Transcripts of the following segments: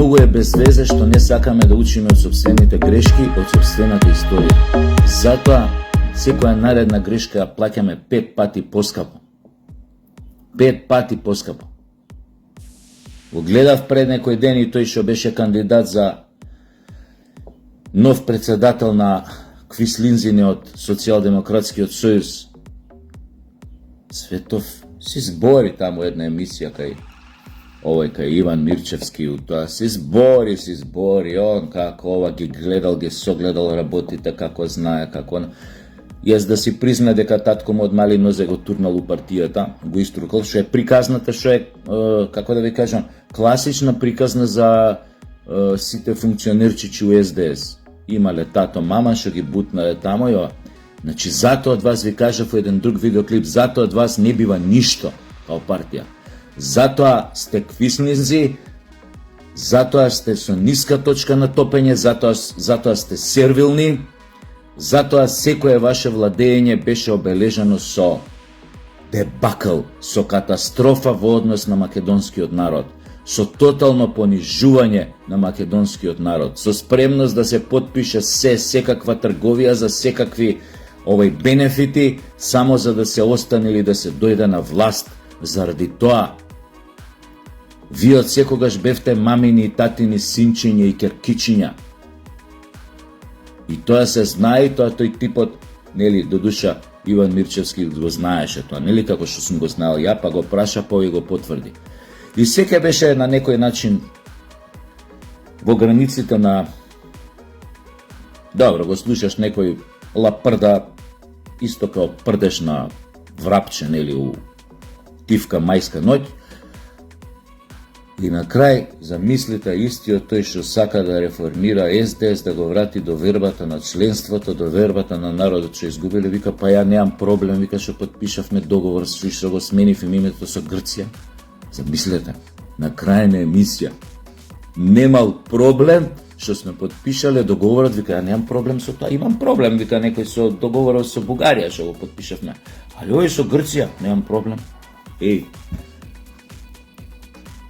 Многу е без везе што не сакаме да учиме од собствените грешки, од собствената историја. Затоа, секоја наредна грешка ја плаќаме 5 пати поскапо. 5 пати поскапо. Го гледав пред некој ден и тој што беше кандидат за нов председател на Квислинзиниот Социјалдемократскиот сојуз. Светов си збори таму една емисија кај Иван Мирчевски, тоа си збори, он како ова ги гледал, ги согледал работите, како знае, како... Јас да си призна дека татко му од мали нозе го турнал у партијата, го иструкал, што е приказната, што е, како да ви кажам, класична приказна за сите функционерчичи у СДС. Имале тато, мама, што ги бутнале тамо и ова. Значи, затоа од вас ви кажав во еден друг видеоклип, затоа од вас не бива ништо као партија. Затоа сте квислинзи, затоа сте со ниска точка на топење, затоа сте сервилни, затоа секое ваше владење беше обележано со дебакл, со катастрофа во однос на македонскиот народ, со тотално понижување на македонскиот народ, со спремност да се потпише секаква трговија за секакви бенефити, само за да се остане или да се дојде на власт. Заради тоа, вие од секогаш бевте мамини и татини синчиња и керкичиња. И тоа се знае, тоа тој типот, нели, до душа Иван Мирчевски го знаеше тоа, нели, како што сум го знаел ја, па го праша, па и го потврди. И секој беше на некој начин во границите на... Добро, го слушаш некој лапрда, исто као прдеш на врапче, нели, у тивка мајска ноќ. И на крај, замислите истиот тој што сака да реформира СДС, да го врати до вербата на членството, до вербата на народот што изгубиле, вика, па ја немам проблем, вика, што подпишавме договор, што го сменив името со Грција. Замислете, на крај на емисија, немал проблем што сме подпишале договорот, вика, ја немам проблем со тоа, имам проблем, вика, некој со договорот со Бугарија што го подпишавме, али овој со Грција, немам проблем. Еј,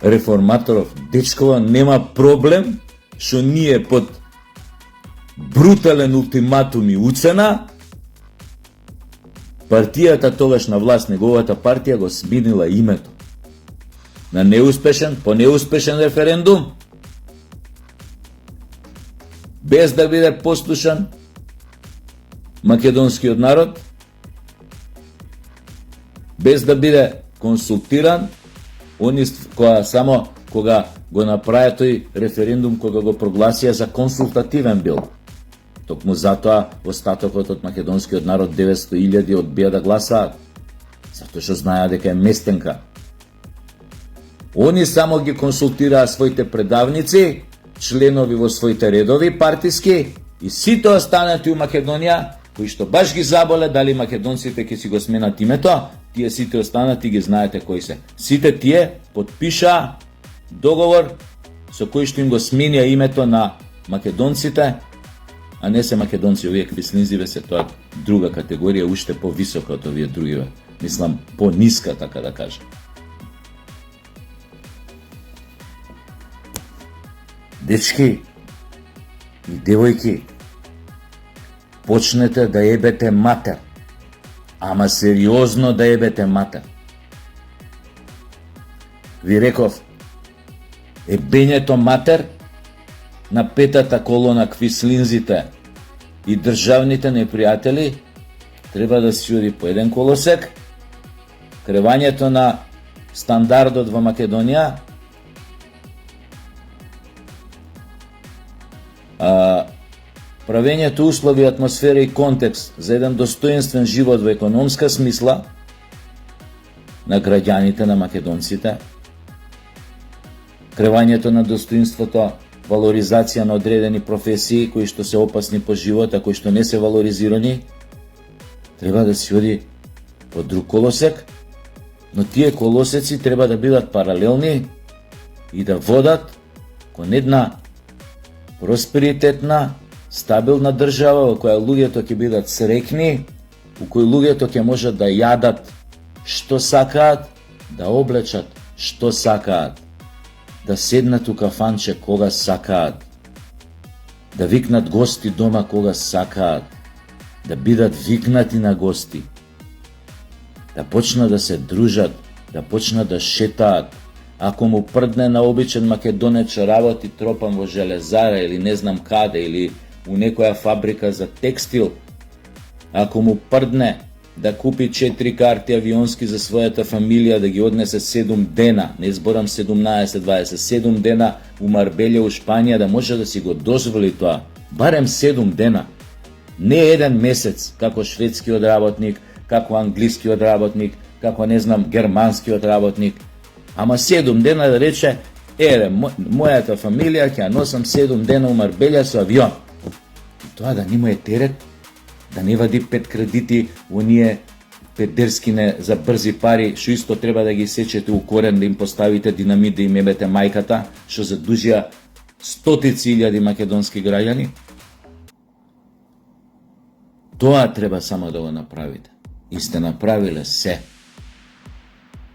реформаторов дечкова нема проблем што ние под брутален ултиматум и уцена партијата тогаш на власт, неговата партија, го сменила името на по неуспешен референдум, без да биде послушан македонскиот народ, без да биде консултиран, само кога го направи тој референдум, кога го прогласија за консултативен бил. Токму затоа остатокот од македонскиот народ 900.000 одбија да гласаат, затоа што знаеа дека е местенка. Они само ги консултираа своите предавници, членови во своите редови партиски, и сите останати у Македонија, кои што баш ги заболе дали македонците ќе си го сменат името, тие сите останати ги знаете кои се. Сите тие подпишаа договор со кој што им го сменија името на македонците, а не се македонци, овие квислинзиве се тоа друга категорија, уште повисока од овие другиве. Мислам, пониска, така да кажам. Дечки и девојки, почнете да ебете матер, ама сериозно да ебете матер. Ви реков, ебењето матер на петата колона квислинзите и државните непријатели треба да се оди по еден колосек, кревањето на стандардот во Македонија, правењето услови, атмосфера и контекст за еден достоинствен живот во економска смисла на граѓаните, на македонците, кревањето на достоинството, валоризација на одредени професии кои што се опасни по живот, а кои што не се валоризирани, треба да се оди по друг колосек, но тие колосеци треба да бидат паралелни и да водат кон една просперитетна, стабилна држава во која луѓето ќе бидат среќни, во кој луѓето ќе можат да јадат што сакаат, да облечат што сакаат. да седнат у кафанче кога сакаат, да викнат гости дома кога сакаат, да бидат викнати на гости, да почнат да се дружат, да почнат да шетаат. Ако му прдне на обичен македонец што работи тропан во железара или не знам каде, или у некоја фабрика за текстил, ако му прдне да купи 4 карти авионски за својата фамилија, да ги однесе 7 дена, не зборам 17-20, 7 дена у Марбелја, у Шпанија, да може да си го дозволи тоа, барем 7 дена, не еден месец, како шведскиот работник, како англискиот работник, како не знам германскиот работник, ама 7 дена да рече, мојата фамилија ќе носам 7 дена у Марбелја со авион. И тоа да нема е терет, да не вади 5 кредити, оние педерскине за брзи пари, што исто треба да ги сечете у корен, да им поставите динамит, да им ебете мајката, што задужија стотици илјади македонски граѓани. Тоа треба само да го направите. И сте направиле се.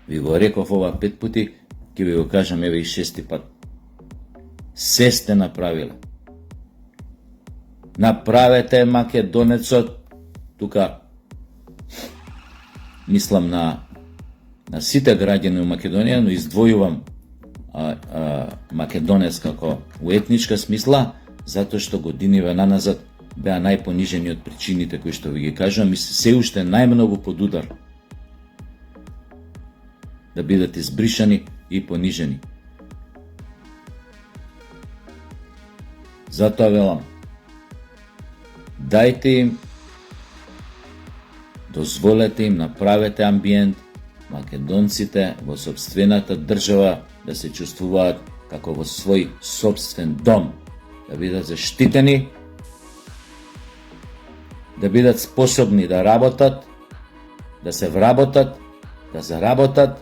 Ви го реков ова 5 пути, ќе ви го кажам еве и 6 пат. Се сте направиле. Направете македонецот, тука мислам на сите граѓани у Македонија, но издвојувам македонец како у етничка смисла, затоа што годиниве наназад беа најпонижени од причините кои што ви ги кажувам и се уште најмногу под удар да бидат избришани и понижени. Затоа велам, дајте им, дозволете им, направете амбиент македонците во сопствената држава да се чувствуваат како во свој сопствен дом, да бидат заштитени, да бидат способни да работат, да се вработат, да заработат,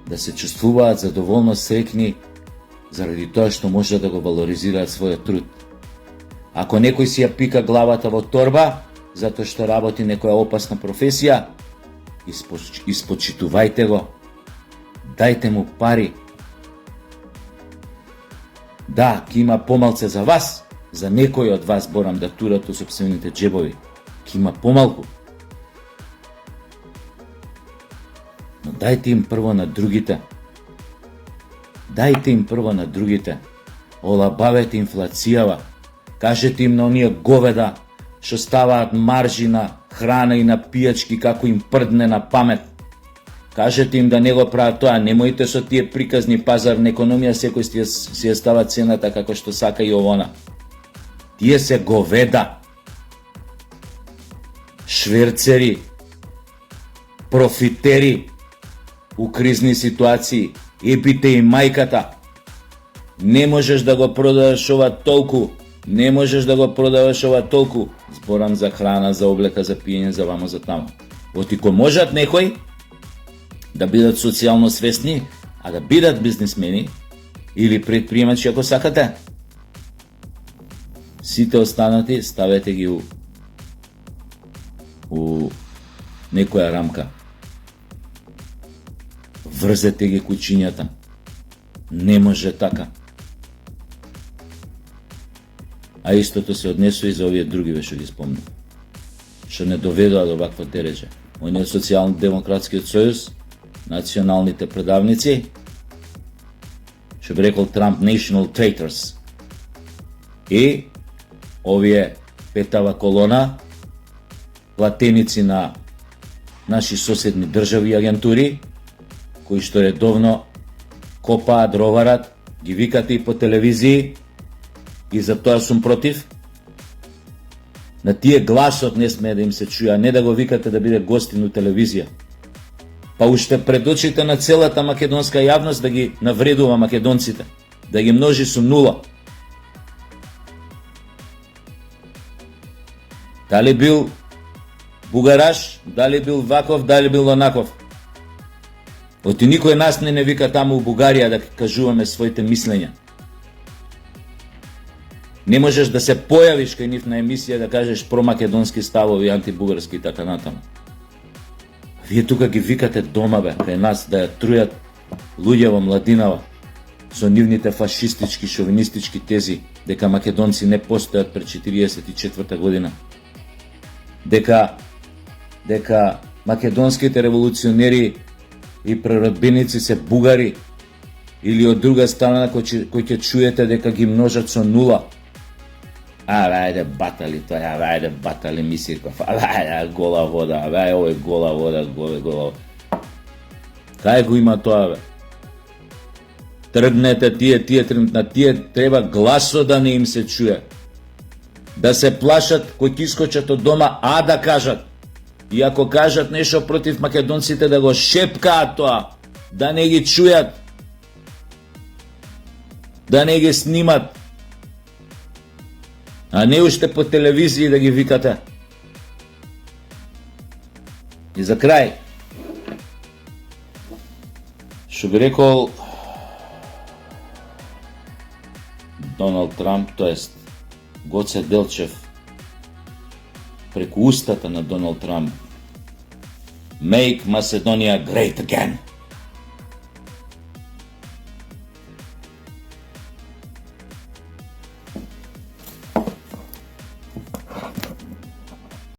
да се чувствуваат задоволно среќни заради тоа што може да го валоризираат својот труд. Ако некој си ја пика главата во торба, затоа што работи некоја опасна професија, испочитувајте го, дајте му пари. Да, ќе има помалце за вас, за некој од вас борам да турат у сопствените джебови, ќе има помалку. Но дајте им прво на другите. Дајте им прво на другите. Олабавете инфлацијава. Кажете им на оние говеда што ставаат маржи на храна и на пијачки како им прдне на памет. Кажете им да не го прават тоа, немојте со тие приказни пазарна економија секој си ја става цената како што сака и овона. Тие се говеда, шверцери, профитери у кризни ситуации, епите и мајката. Не можеш да го продаваш ова толку, не можеш да го продаваш ова толку. Зборам за храна, за облека, за пиење, за вамо, за тамо. Отико можат некои да бидат социјално свесни, а да бидат бизнисмени или предприемачи ако сакате. Сите останати ставете ги у некоја рамка. Врзете ги кучињата. Не може така. А истото се однесува и за овие други што ги спомнам, што не доведоа до ваква дереже. Ониот Социјално-демократскиот сојуз, националните предавници, што би рекол Трамп, national traitors. И овие петава колона, платеници на наши соседни држави и агентури, кои што редовно копаат, роварат, ги викате и по телевизии, и за тоа сум против. На тие гласот не сме да им се чуја, не да го викате да биде гостин у телевизија. Па уште пред очите на целата македонска јавност да ги навредува македонците, да ги множи со нула. Дали бил бугараш, дали бил ваков, дали бил онаков. Оти никој нас не вика таму у Бугарија да кажуваме своите мислења. Не можеш да се појавиш кај нив на емисија да кажеш промакедонски ставови, антибугарски и така натаму. Вие тука ги викате дома бе, кај нас да ја трујат луѓе во младинава. со нивните фашистички, шовинистички тези, дека македонци не постојат пред 44 година. Дека македонските револуционери и преродбеници се бугари, или од друга страна кој ќе чуете дека ги множат со нула. Ајде батали тоа, ајде батали Мисирков, ајде гола вода, ајде овој гола вода, гола. Кај го има тоа, бе? Тргнете на тие треба гласо да не им се чуе. Да се плашат кој ќе искочат од дома, да кажат. И ако кажат нешто против македонците, да го шепкаат тоа, да не ги чујат, да не ги снимат, а не уште по телевизија да ги викате. И за крај, што би рекол Доналд Трамп, тоест Гоце Делчев, преку устата на Доналд Трамп: Make Macedonia great again.